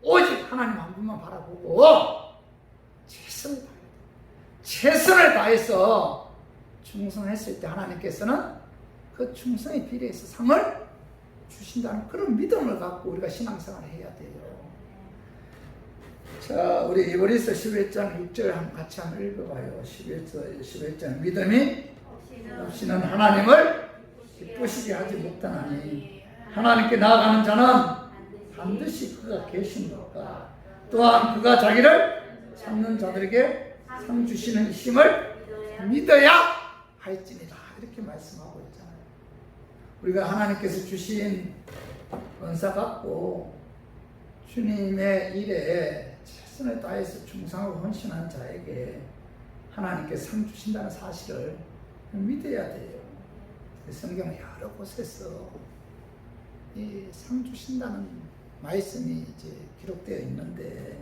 오직 하나님 한 분만 바라보고 최선을 다해서 충성했을 때 하나님께서는 그 충성에 비례해서 상을 주신다는 그런 믿음을 갖고 우리가 신앙생활을 해야 돼요. 자, 우리 이브리서 11장 6절 같이 한번 읽어봐요. 11장 믿음이 없이는 하나님을 기쁘시게 하지 못하나니 하나님께 나아가는 자는 반드시 그가 계십니까? 또한 그가 자기를 찾는 자들에게 상 주시는 힘을 믿어야 할지니라. 이렇게 말씀하고 있잖아요. 우리가 하나님께서 주신 은사 갖고 주님의 일에 최선을 다해서 충성하고 헌신한 자에게 하나님께 상 주신다는 사실을 믿어야 돼요. 성경 여러 곳에서 이 상 주신다는 말씀이 이제 기록되어 있는데,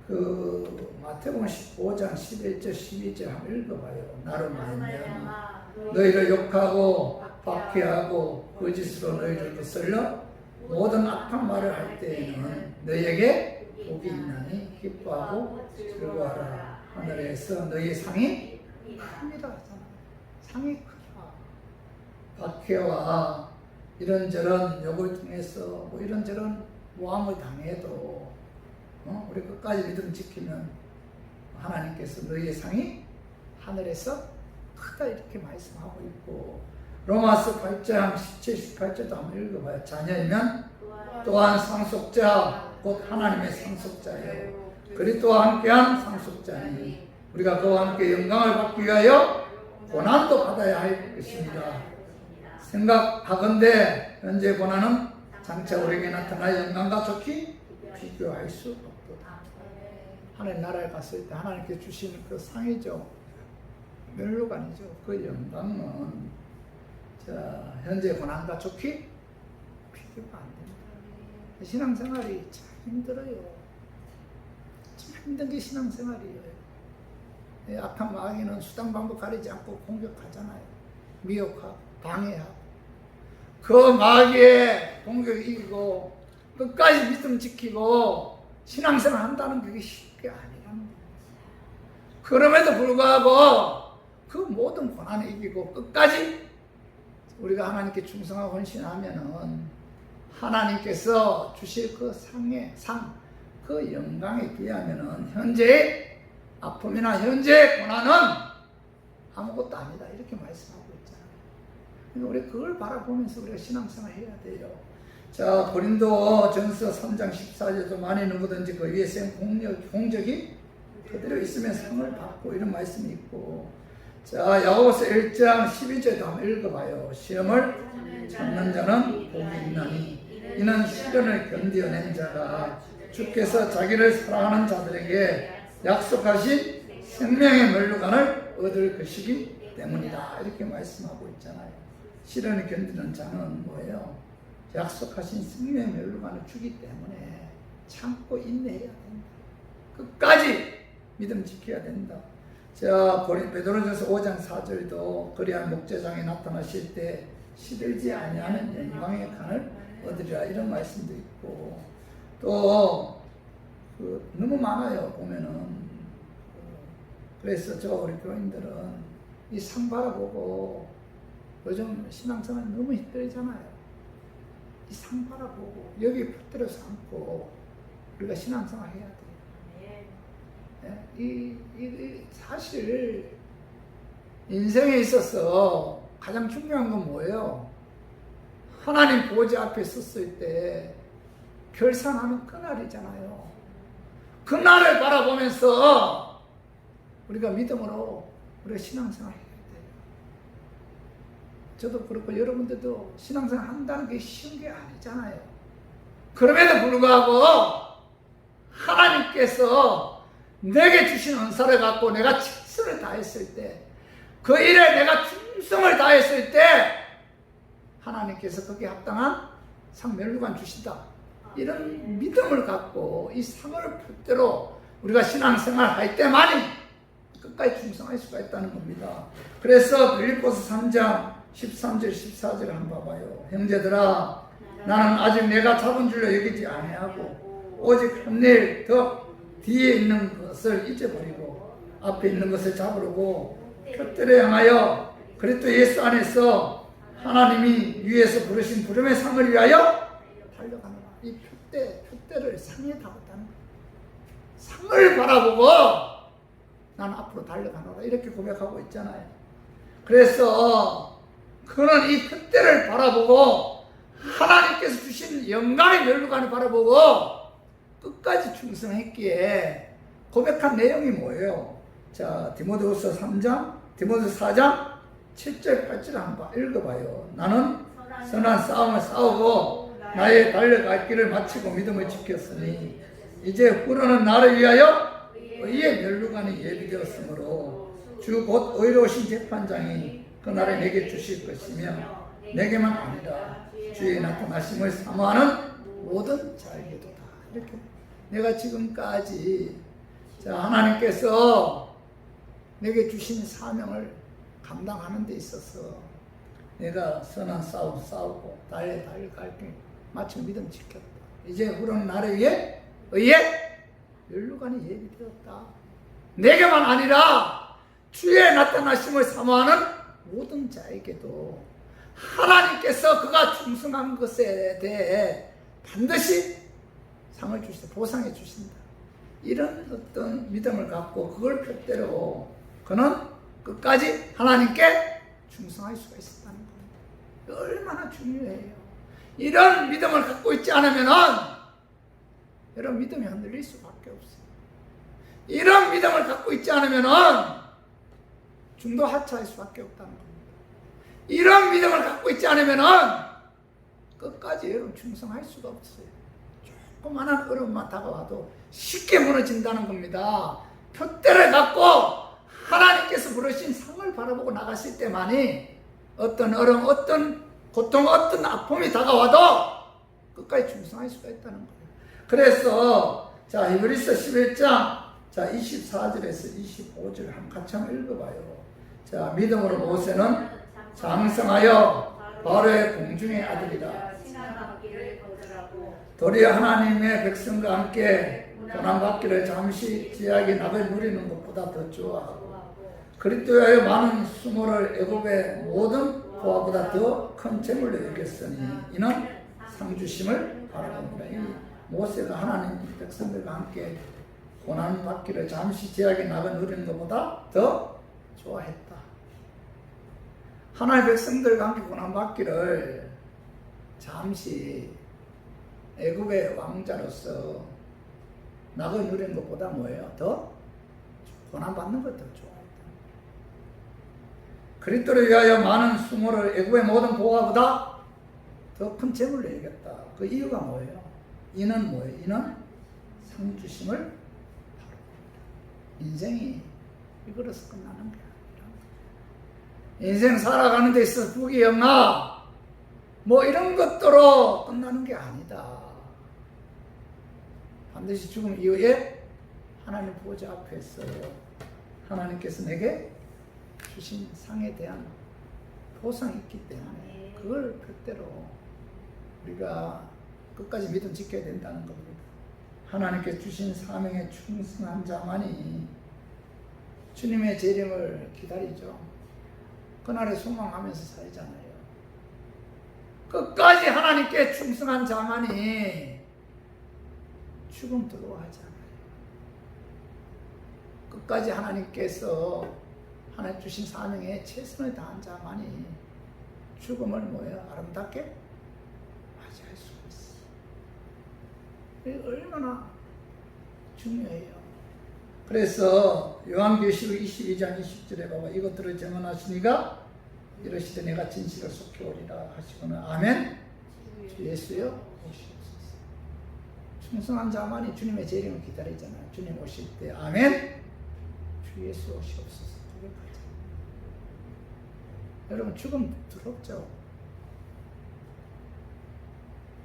마태복음 15장 11절 12절 한번 읽어봐요. 나로 말미암아 너희를 욕하고 박해하고 거짓으로 너희를 거슬러 모든 악한 말을 할 때에는 너희에게 복이 있나니 기뻐하고 즐거워하라. 하늘에서 너희의 상이 큽니다 하잖아. 상이 크다. 박해와 이런저런 욕을 통해서 뭐 이런저런 모함을 당해도 우리 끝까지 믿음 지키면 하나님께서 너희의 상이 하늘에서 크다 이렇게 말씀하고 있고, 로마서 8장 17, 18절도 한번 읽어봐요. 자녀이면 또한 상속자 곧 하나님의 상속자예요. 그리스도와 함께한 상속자니 우리가 그와 함께 영광을 받기 위하여 고난도 받아야 할 것입니다. 생각하건대 현재 고난은 장차 우리에게 나타날 영광과 좋게 비교할 수 없도다. 하나님 나라에 갔을 때 하나님께 주시는 그 상이죠. 멸류관이죠. 그 영광은 현재 고난과 좋게 비교가 안 됩니다. 신앙생활이 참 힘들어요. 참 힘든 게 신앙생활이에요. 악한 마귀는 수단 방법 가리지 않고 공격하잖아요. 미혹하고 방해하고. 그 마귀의 공격을 이기고 끝까지 믿음 지키고 신앙생활 한다는 게 쉽게 아니라는 거예요. 그럼에도 불구하고 그 모든 고난을 이기고 끝까지 우리가 하나님께 충성하고 헌신하면은 하나님께서 주실 그 그 영광에 비하면은 현재의 아픔이나 현재의 고난은 아무것도 아니다 이렇게 말씀하고 있잖아요. 그러니까 우리 그걸 바라보면서 우리가 신앙생활 해야 돼요. 자, 고린도 전서 3장 14절도 많이 누구든지 그 위에 센 공적이 그대로 있으면 상을 받고 이런 말씀이 있고, 자, 야고보서 1장 12절도 한번 읽어봐요. 시험을 참는 자는 복이 있나니 이는 시련을 견디어낸 자가 주께서 자기를 사랑하는 자들에게 약속하신 생명의 멸류관을 얻을 것이기 때문이다 이렇게 말씀하고 있잖아요. 시련을 견디는 자는 뭐예요? 약속하신 생명의 멸류관을 주기 때문에 참고 인내해야 된다. 끝까지 믿음 지켜야 된다. 자, 베드로전서 5장 4절도 그리한 목재장에 나타나실 때 시들지 아니하는 영광의 간을 얻으리라 이런 말씀도 있고, 또 너무 많아요 보면은. 그래서 우리 교인들은 이 상 바라보고 요즘 신앙생활 너무 힘들잖아요. 이 상 바라보고 여기 붙들어서 안고 우리가 신앙생활 해야 돼요. 사실 인생에 있어서 가장 중요한 건 뭐예요? 하나님 보좌 앞에 섰을 때 결산하는 그날이잖아요. 그날을 바라보면서 우리가 믿음으로 우리가 신앙생활 해야 돼요. 저도 그렇고 여러분들도 신앙생활 한다는 게 쉬운 게 아니잖아요. 그럼에도 불구하고 하나님께서 내게 주신 은사를 갖고 내가 최선을 다했을 때, 그 일에 내가 충성을 다했을 때 하나님께서 거기에 합당한 상 멸류관 주신다. 이런 믿음을 갖고 이 상을 붙들어 우리가 신앙생활 할 때만이 끝까지 충성할 수가 있다는 겁니다. 그래서 빌립보서 3장 13절 14절 한번 봐봐요. 형제들아, 나는 아직 내가 잡은 줄로 여기지 아니하고 오직 한 일 더 뒤에 있는 것을 잊어버리고 앞에 있는 것을 잡으려고 표대를 향하여 그리스도 예수 안에서 하나님이 위에서 부르신 부름의 상을 위하여 달려가노라. 이 표대를 상에 담았다는 거예요. 상을 바라보고 난 앞으로 달려가노라 이렇게 고백하고 있잖아요. 그래서 그는 이 표대를 바라보고 하나님께서 주신 영광의 멸류관을 바라보고 끝까지 충성했기에 고백한 내용이 뭐예요? 자, 디모데후서 4장 7절 8절 한번 읽어봐요. 나는 선한 싸움을 싸우고 나의 달려갈 길을 마치고 믿음을 지켰으니 이제 후로는 나를 위하여 의의 멸류관이 예비되었으므로 주 곧 의로우신 재판장이 그날에 내게 주실 것이며 내게만 아니라 주의 나타나심을 사모하는 모든 자에게도다. 이렇게 내가 지금까지 자, 하나님께서 내게 주신 사명을 감당하는 데 있어서 내가 선한 싸움 싸우고 달에 갈게 마침 믿음 지켰다. 이제 흐르는 날에 의해 멸류관이 예비되었다. 내게만 아니라 주의 나타나심을 사모하는 모든 자에게도 하나님께서 그가 충성한 것에 대해 반드시 상을 주시다. 보상해 주신다. 이런 어떤 믿음을 갖고 그걸 표대로 그는 끝까지 하나님께 충성할 수가 있었다는 겁니다. 얼마나 중요해요. 이런 믿음을 갖고 있지 않으면은 여러분 믿음이 흔들릴 수밖에 없어요. 이런 믿음을 갖고 있지 않으면은 중도 하차할 수밖에 없다는 겁니다. 이런 믿음을 갖고 있지 않으면은 끝까지 여러분 충성할 수가 없어요. 조그만한 어려움만 다가와도 쉽게 무너진다는 겁니다. 표대를 갖고 하나님께서 부르신 상을 바라보고 나갔을 때만이 어떤 어려움, 어떤 고통, 어떤 아픔이 다가와도 끝까지 충성할 수가 있다는 거예요. 그래서 자, 히브리서 11장 자 24절에서 25절 같이 한번 읽어봐요. 자, 믿음으로 모세는 장성하여 바로의 공중의 아들이라 도리어 하나님의 백성과 함께 고난받기를 잠시 지하게 낙을 누리는 것보다 더 좋아하고 그리스도에 많은 수모를 애굽의 모든 보화보다 더 큰 재물로 여겼으니 이는 상주심을 바라봅니다. 이 모세가 하나님 백성들과 함께 고난받기를 잠시 지하게 낙을 누리는 것보다 더 좋아했다. 하나님의 백성들과 함께 고난받기를 잠시 애굽의 왕자로서 낙을 누리는 것보다 뭐예요? 더 고난받는 것도 좋아했다. 그리스도를 위하여 많은 수모를 애굽의 모든 보화보다 더 큰 재물로 여겼다. 그 이유가 뭐예요? 이는 뭐예요? 이는 상 주심을 바로 인생이 이거로서 끝나는 게 아니라 인생 살아가는 데 있어서 부귀 영화 뭐 이런 것들로 끝나는 게 아니다. 반드시 죽음 이후에 하나님 보좌 앞에서 하나님께서 내게 주신 상에 대한 보상이 있기 때문에 그걸 그대로 우리가 끝까지 믿음 지켜야 된다는 겁니다. 하나님께 주신 사명에 충성한 자만이 주님의 재림을 기다리죠. 그날에 소망하면서 살잖아요. 끝까지 하나님께 충성한 자만이 죽음 두려워하지 않아요. 끝까지 하나님께서 하나님 주신 사명에 최선을 다한 자만이 죽음을 뭐예요? 아름답게 맞이할 수가 있어요. 이게 얼마나 중요해요. 그래서 요한계시록 22장 20절에 봐봐. 이것들을 증언하시니가 이러시되 내가 진실을 속해오리라 하시고는 아멘. 주 예수여 오시옵소서. 충성한 자만이 주님의 재림을 기다리잖아요. 주님 오실 때 아멘. 주 예수 오시옵소서. 여러분 죽음 두렵죠?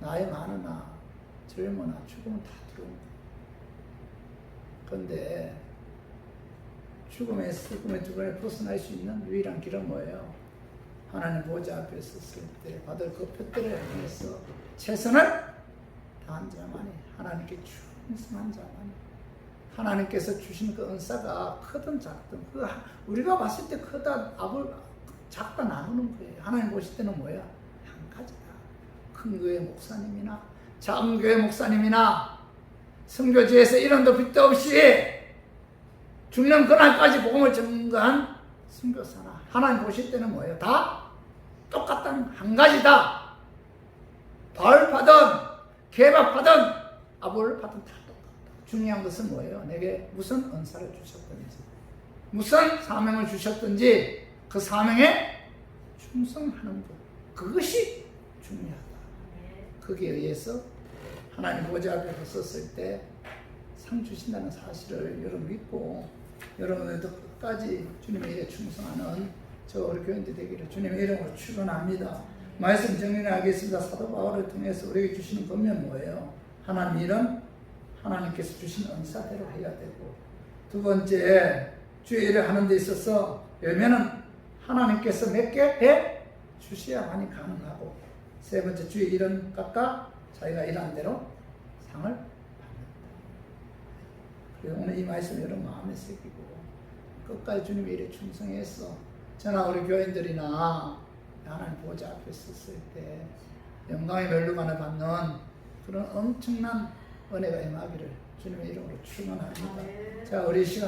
나이 많으나 젊으나 죽음은 다 두려운 거예요. 그런데 죽음의 두려움에 벗어날 수 있는 유일한 길은 뭐예요? 하나님 보좌 앞에 섰을 때 받을 그 표대를 향해서 최선을 다한 자만이 하나님께 충성한 자만이 하나님께서 주신 그 은사가 크든 작든 그 우리가 봤을 때 크다 작다 나누는 거예요. 하나님 보실 때는 뭐야? 한 가지다. 큰 교회 목사님이나 작은 교회 목사님이나 선교지에서 이름도 빚도 없이 죽는 그날까지 복음을 증거한 선교사나 하나님 보실 때는 뭐예요? 다 똑같다는 한 가지다. 바울파든 개밥파든 아볼파든 다 똑같다. 중요한 것은 뭐예요? 내게 무슨 은사를 주셨든지 무슨 사명을 주셨든지 그 사명에 충성하는 것 그것이 중요하다. 거기에 의해서 하나님 보좌 앞에 섰을 때 상 주신다는 사실을 여러분 믿고 여러분들도 끝까지 주님의 일에 충성하는 저 우리 교인들 되기를 주님의 이름으로 축원합니다. 말씀 정리하겠습니다. 사도 바울을 통해서 우리에게 주시는 권면 뭐예요? 하나님 일은 하나님께서 주신 은사대로 해야 되고 두 번째, 주의 일을 하는 데 있어서 열매는 하나님께서 맺게 해 주셔야만이 가능하고, 세 번째, 주의 일은 각각 자기가 일한 대로 상을 받는다. 그래서 오늘 이 말씀 여러분 마음에 새기고 끝까지 주님의 일에 충성해서 저나 우리 교인들이나 하나님 보좌 앞에 섰을 때 영광의 멸류관을 받는 그런 엄청난 은혜가 임하기를 주님의 이름으로 축원합니다. 자, 우리 시간